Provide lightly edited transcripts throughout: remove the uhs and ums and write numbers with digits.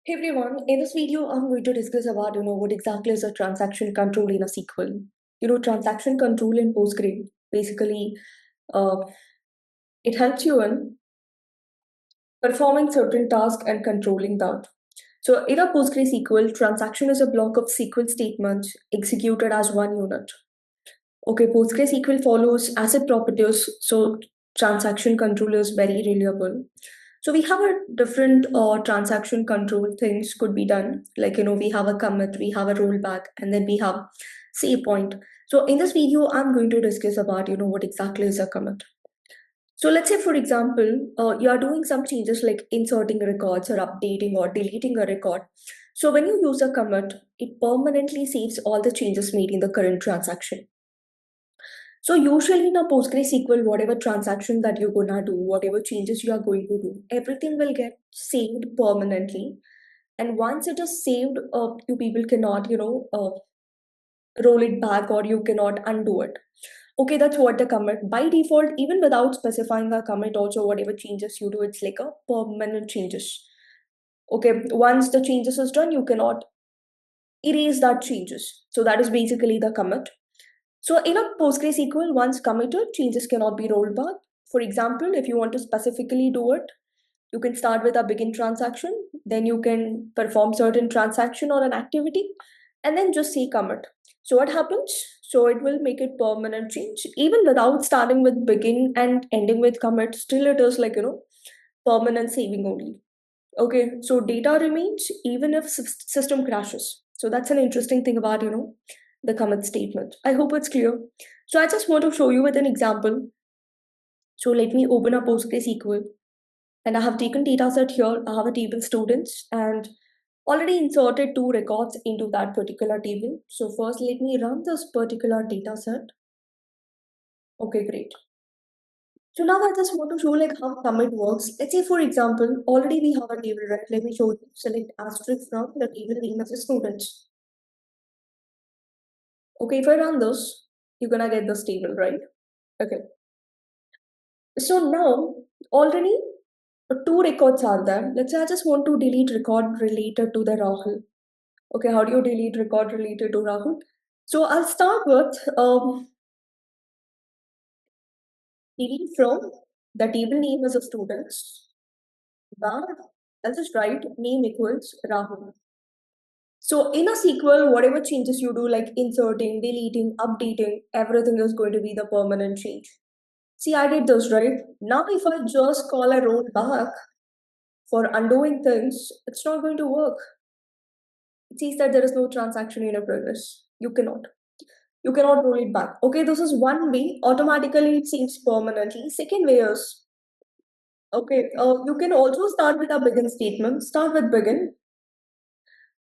Hey everyone, in this video, I'm going to discuss about, what exactly is a transaction control in a SQL. Transaction control in Postgre, basically, uh, it helps you in performing certain tasks and controlling that. So in a PostgreSQL, transaction is a block of SQL statements executed as one unit. Okay, PostgreSQL follows ACID properties, so transaction control is very reliable. So we have a different transaction control things could be done. Like, we have a commit, we have a rollback, and then we have save point. So in this video, I'm going to discuss about, what exactly is a commit. So let's say, for example, you are doing some changes like inserting records or updating or deleting a record. So when you use a commit, it permanently saves all the changes made in the current transaction. So usually in a PostgreSQL, whatever transaction that you're gonna do, whatever changes you are going to do, everything will get saved permanently. And once it is saved, you people cannot, roll it back or you cannot undo it. Okay, that's what the commit. By default, even without specifying a commit, also whatever changes you do, it's like a permanent changes. Okay, once the changes is done, you cannot erase that changes. So that is basically the commit. So in a PostgreSQL, once committed, changes cannot be rolled back. For example, if you want to specifically do it, you can start with a begin transaction, then you can perform certain transaction or an activity, and then just say commit. So what happens? So it will make it permanent change. Even without starting with begin and ending with commit, still it is like, permanent saving only. Okay, so data remains even if system crashes. So that's an interesting thing about, the commit statement. I hope it's clear. So I just want to show you with an example. So let me open a PostgreSQL and I have taken data set here. I have a table students and already inserted two records into that particular table. So first let me run this particular data set. Okay, great. So now I just want to show like how commit works. Let's say for example, already we have a table, right? Let me show you. Select asterisk from the table name as a students. Okay, if I run this, you're gonna get this table, right? Okay. So now already two records are there. Let's say I just want to delete record related to the Rahul. Okay, how do you delete record related to Rahul? So I'll start with delete from the table name as a students. But I'll just write name equals Rahul. So in a SQL, whatever changes you do, like inserting, deleting, updating, everything is going to be the permanent change. See, I did this, right? Now if I just call a roll back for undoing things, it's not going to work. It says that there is no transaction in a progress. You cannot. You cannot roll it back. Okay, this is one way. Automatically it saves permanently. Second way is, okay, you can also start with a begin statement. Start with begin.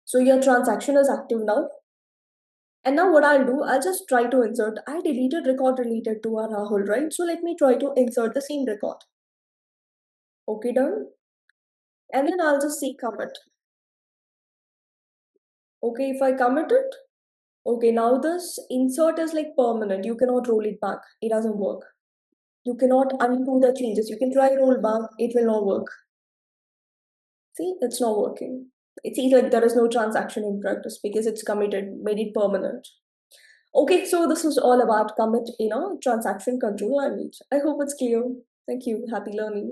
So your transaction is active now. And now what I'll do, I'll just try to insert. I deleted record related to our Rahul, right? So let me try to insert the same record. Okay, done. And then I'll just say commit. Okay, if I commit it, okay, now this insert is like permanent. You cannot roll it back. It doesn't work. You cannot undo the changes. You can try roll back. It will not work. See, it's not working. It seems like there is no transaction in progress because it's committed, made it permanent. Okay, so this is all about commit, transaction control language. I hope it's clear. Thank you. Happy learning.